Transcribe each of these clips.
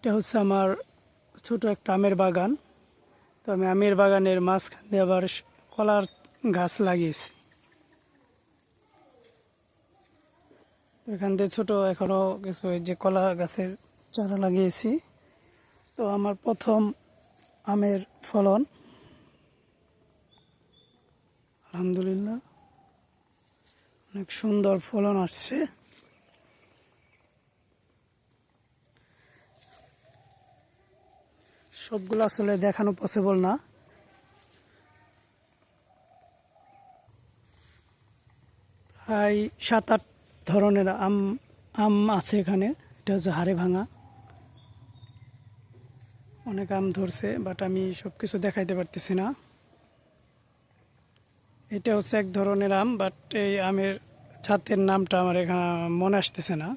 এটা হচ্ছে আমার ছোট একটা আমের বাগান। তো আমি আমের বাগানের মাঝখান দিয়ে আবার কলার গাছ লাগিয়েছি। এখান থেকে ছোট এখনো কিছু এই যে কলা গাছের চারা লাগিয়েছি। তো আমার প্রথম আমের ফলন, আলহামদুলিল্লাহ অনেক সুন্দর ফলন আসছে। সবগুলো আসলে দেখানো পসিবল না। প্রায় 7-8 ধরনের আম আম আছে এখানে। এটা হচ্ছে হাড়ে ভাঙা, অনেক আম ধরছে, বাট আমি সব কিছু দেখাইতে পারতেছি না। এটা হচ্ছে এক ধরনের আম, বাট এই আমের ছাতের নামটা আমার এখানে মনে আসতেছে না।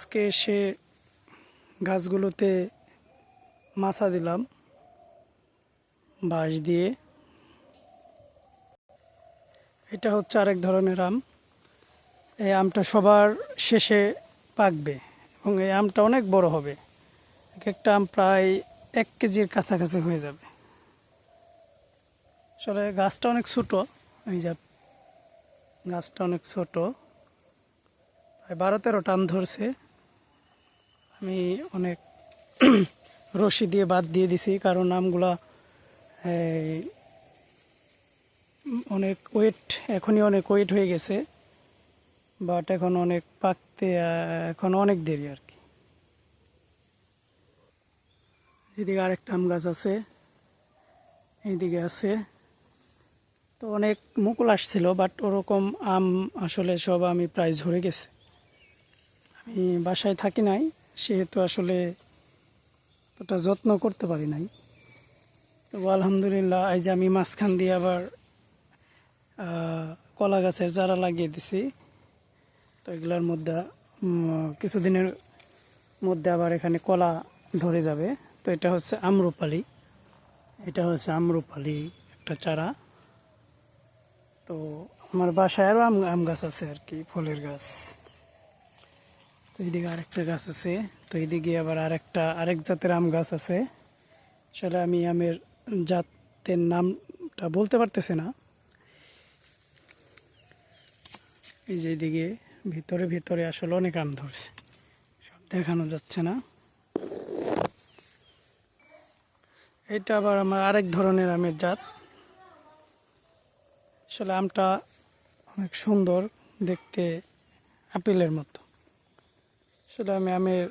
আজকে এসে গাছগুলোতে মাছা দিলাম বাঁশ দিয়ে। এটা হচ্ছে আরেক ধরনের আম। এই আমটা সবার শেষে পাকবে এবং এই আমটা অনেক বড় হবে। এক একটা আম প্রায় 1 কেজির কাছাকাছি হয়ে যাবে। আসলে গাছটা অনেক ছোট, এই যে গাছটা অনেক ছোট, প্রায় 12-13টা আম ধরছে। আমি অনেক রশি দিয়ে বাদ দিয়ে দিছি, কারণ আমগুলা এই, অনেক ওয়েট, এখনই অনেক ওয়েট হয়ে গেছে, বাট এখন অনেক পাকতে এখন অনেক দেরি আর কি। এদিকে আরেকটা আম গাছ আছে, এইদিকে আছে। তো অনেক মুকুল আসছিল, বাট ওরকম আম আসলে সব আমি প্রায় ঝরে গেছে। আমি বাসায় থাকি নাই, সেহেতু আসলে অতটা যত্ন করতে পারি নাই। তো আলহামদুলিল্লাহ এই যে আমি মাঝখান দিয়ে আবার কলা গাছের চারা লাগিয়ে দিছি। তো এগুলোর মধ্যে কিছুদিনের মধ্যে আবার এখানে কলা ধরে যাবে। তো এটা হচ্ছে আম্রপালি, এটা হচ্ছে আম্রপালি একটা চারা। তো আমার বাসায় আরও আম গাছ আছে আর কি, ফলের গাছ। তো এইদিকে আরেকটা গাছ আছে। তো এইদিকে আবার আরেক জাতের আম গাছ আছে। আসলে আমি আমের জাতের নামটা বলতে পারতেছি না। এই যে এইদিকে ভিতরে ভিতরে আসলে অনেক আম ধরছে, সব দেখানো যাচ্ছে না। এটা আবার আমার আরেক ধরনের আমের জাত। আসলে আমটা অনেক সুন্দর দেখতে, আপেলের মতো। আসলে আমি আমের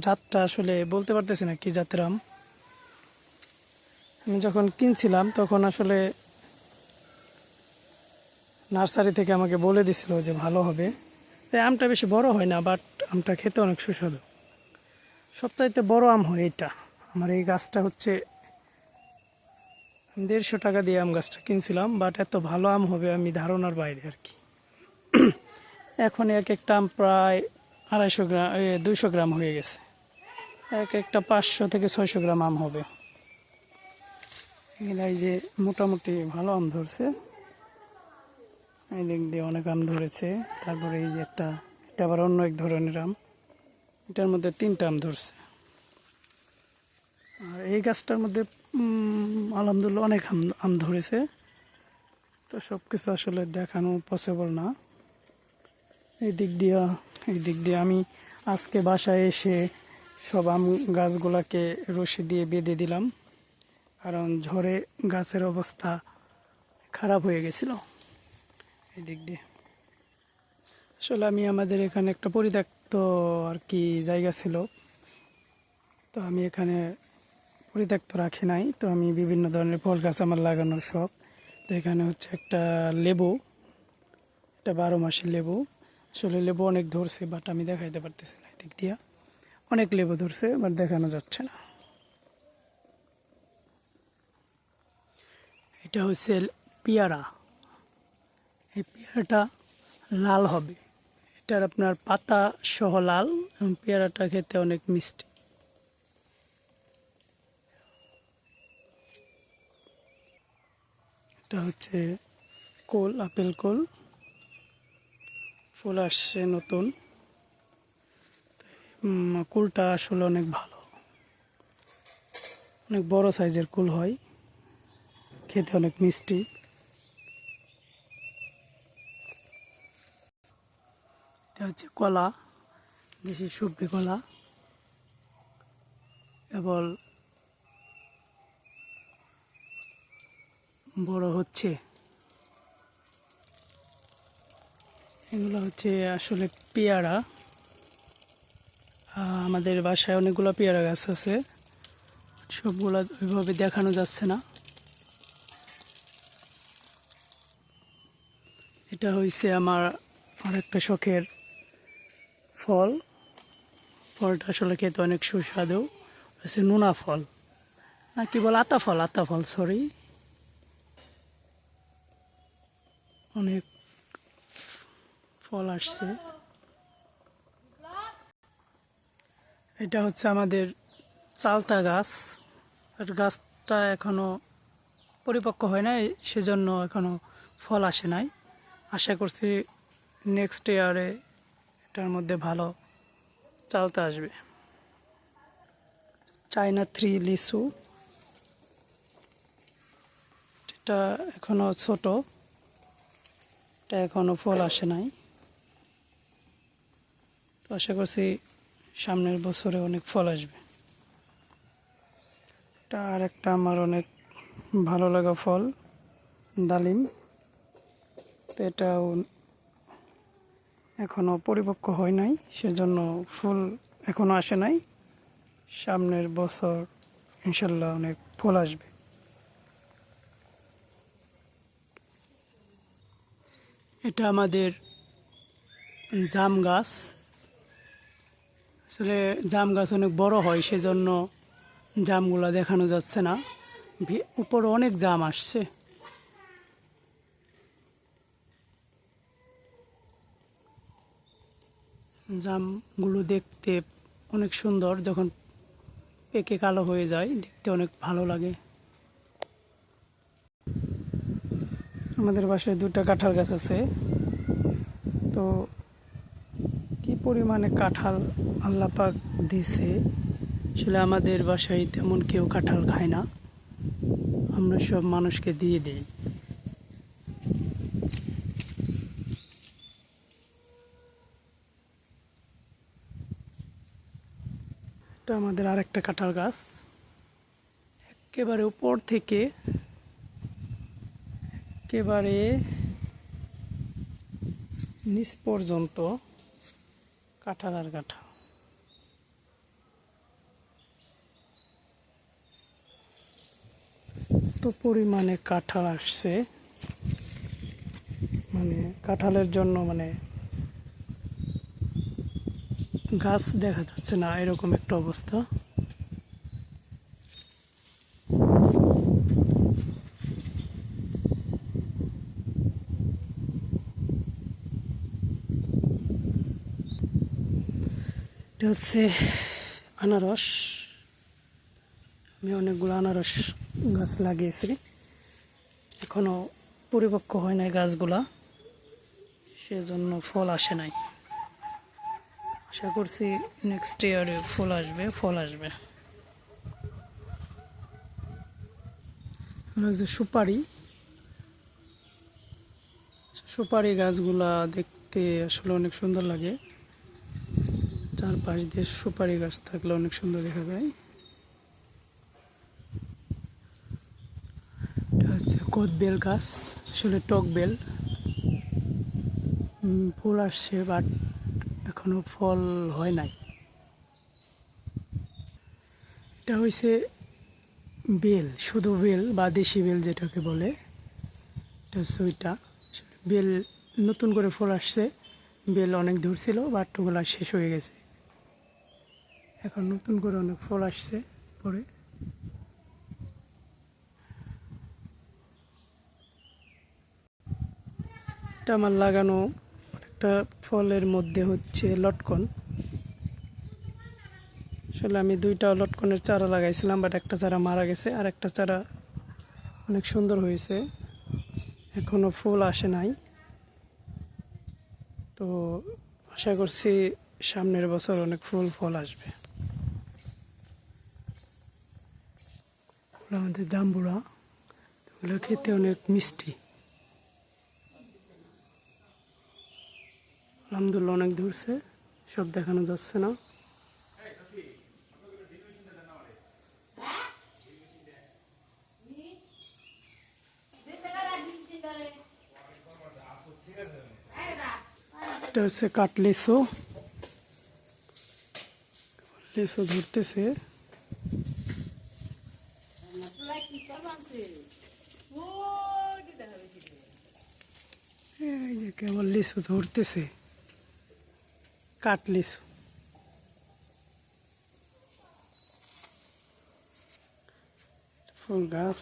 জাতটা আসলে বলতে পারতেছি না কি জাতের আম। আমি যখন কিনছিলাম তখন আসলে নার্সারি থেকে আমাকে বলে দিছিল যে ভালো হবে। তাই আমটা বেশি বড় হয় না, বাট আমটা খেতে অনেক সুস্বাদু। সবচাইতে বড় আম হয় এটা। আমার এই গাছটা হচ্ছে 150 টাকা দিয়ে আম গাছটা কিনছিলাম, বাট এত ভালো আম হবে আমি ধারণার বাইরে আর কি। এখন এক একটা আম প্রায় 250 গ্রাম 200 গ্রাম হয়ে গেছে। এক একটা 500 থেকে 600 গ্রাম আম হবে। এগুলো এই যে মোটামুটি ভালো আম ধরছে, এই দিক দিয়ে অনেক আম ধরেছে। তারপরে এই যে এটা আবার অন্য এক ধরনের আম, এটার মধ্যে 3টা আম ধরছে। আর এই গাছটার মধ্যে আলহামদুলিল্লাহ অনেক আম ধরেছে। তো সব কিছু আসলে দেখানো পসিবল না। এই দিক দিয়ে আমি আজকে বাসায় এসে সব আম গাছগুলাকে রশি দিয়ে বেঁধে দিলাম, কারণ ঝড়ে গাছের অবস্থা খারাপ হয়ে গেছিল। এই দিক দিয়ে আসলে আমি আমাদের এখানে একটা পরিত্যক্ত আর কি জায়গা ছিল, তো আমি এখানে পরিত্যক্ত রাখি নাই। তো আমি বিভিন্ন ধরনের ফল গাছ আমার লাগানোর শখ। তো এখানে হচ্ছে একটা লেবু, এটা 12 মাসের লেবু। আসলে লেবু অনেক ধরছে, বাট আমি দেখাইতে পারতেছি না। এদিক দিয়া অনেক লেবু ধরছে, বাট দেখানো যাচ্ছে না। এটা হচ্ছে পেয়ারা। এই পেয়ারাটা লাল হবে, এটার আপনার পাতা সহ লাল, এবং পেয়ারাটা খেতে অনেক মিষ্টি। এটা হচ্ছে কুল, আপেল কুল, ফুল আসছে নতুন। কুলটা আসলে অনেক ভালো, অনেক বড় সাইজের কুল হয়, খেতে অনেক মিষ্টি। এটা হচ্ছে কলা, দেশি সবজি কলা, কেবল বড় হচ্ছে। এগুলো হচ্ছে আসলে পেয়ারা। আমাদের বাসায় অনেকগুলো পেয়ারা গাছ আছে, সবগুলা ওইভাবে দেখানো যাচ্ছে না। এটা হয়েছে আমার আরেকটা শখের ফল। ফলটা আসলে খেতে অনেক সুস্বাদু, হচ্ছে নোনা ফল, না কি বল, আতা ফল, আতা ফল, সরি। অনেক ফল আসছে। এটা হচ্ছে আমাদের চালতা গাছ, আর গাছটা এখনো পরিপক্ক হয় নাই, সেজন্য এখনো ফল আসে নাই। আশা করছি নেক্সট ইয়ারে এটার মধ্যে ভালো চালতা আসবে। চায়না 3 লিচু, এটা এখনো ছোট, এটা এখনো ফল আসে নাই। তো আশা করছি সামনের বছরে অনেক ফল আসবে। এটা আর একটা আমার অনেক ভালো লাগা ফল, ডালিম। তো এটাও এখনো পরিপক্ক হয় নাই, সেজন্য ফুল এখনো আসে নাই। সামনের বছর ইনশাল্লাহ অনেক ফল আসবে। এটা আমাদের জাম গাছ। আসলে জাম গাছ অনেক বড় হয়, সেজন্য জামগুলা দেখানো যাচ্ছে না। উপরে অনেক জাম আসছে। জামগুলো দেখতে অনেক সুন্দর, যখন পেকে কালো হয়ে যায় দেখতে অনেক ভালো লাগে। আমাদের বাসায় 2টা কাঁঠাল গাছ আছে। তো কি পরিমাণে কাঁঠাল আল্লাহ পাক দিছে, আসলে আমাদের বাসায় তেমন কেউ কাঁঠাল খায় না, আমরা সব মানুষকে দিয়ে দিই। এটা আমাদের আরেকটা কাঁঠাল গাছ, একেবারে উপর থেকে একেবারে নিচ পর্যন্ত কাঁঠাল আর কাঁঠাল। তো পরিমাণে কাঁঠাল আসছে, মানে কাঁঠালের জন্য মানে গাছ দেখা যাচ্ছে না, এরকম একটা অবস্থা। এটা হচ্ছে আনারস। আমি অনেকগুলো আনারস গাছ লাগিয়েছি, এখনো পরিপক্ক হয় নাই গাছগুলা, সেজন্য ফল আসে নাই। আশা করছি নেক্সট ইয়ারে ফল আসবে। আর যে সুপারি, সুপারি গাছগুলা দেখতে আসলে অনেক সুন্দর লাগে, চারপাশ দিয়ে সুপারি গাছ থাকলে অনেক সুন্দর দেখা যায়। এটা হচ্ছে কদবেল গাছ, আসলে টক বেল। ফুল আসছে বাট এখনো ফল হয় নাই। এটা হয়েছে বেল, শুধু বেল বা দেশি বেল যেটাকে বলে, এটা হচ্ছে ওইটা। বেল নতুন করে ফল আসছে, বেল অনেক ধরছিল বাট ওগুলা শেষ হয়ে গেছে, এখন নতুন করে অনেক ফল আসছে পরে। এটা আমার লাগানো একটা ফলের মধ্যে হচ্ছে লটকন। আসলে আমি 2টা লটকনের চারা লাগাইছিলাম, বাট একটা চারা মারা গেছে, আর একটা চারা অনেক সুন্দর হয়েছে। এখনো ফুল আসে নাই, তো আশা করছি সামনের বছর অনেক ফুল ফল আসবে। আমাদের জাম্বুরা, এগুলো খেতে অনেক মিষ্টি। আলহামদুলিল্লাহ অনেক ধরছে, সব দেখানো যাচ্ছে না। এটা হচ্ছে কাটলিসো, লিচু ধরতেছে। এই যে কেবল লিচু ধরতেছে, কাটলিচু। ফুল গাছ।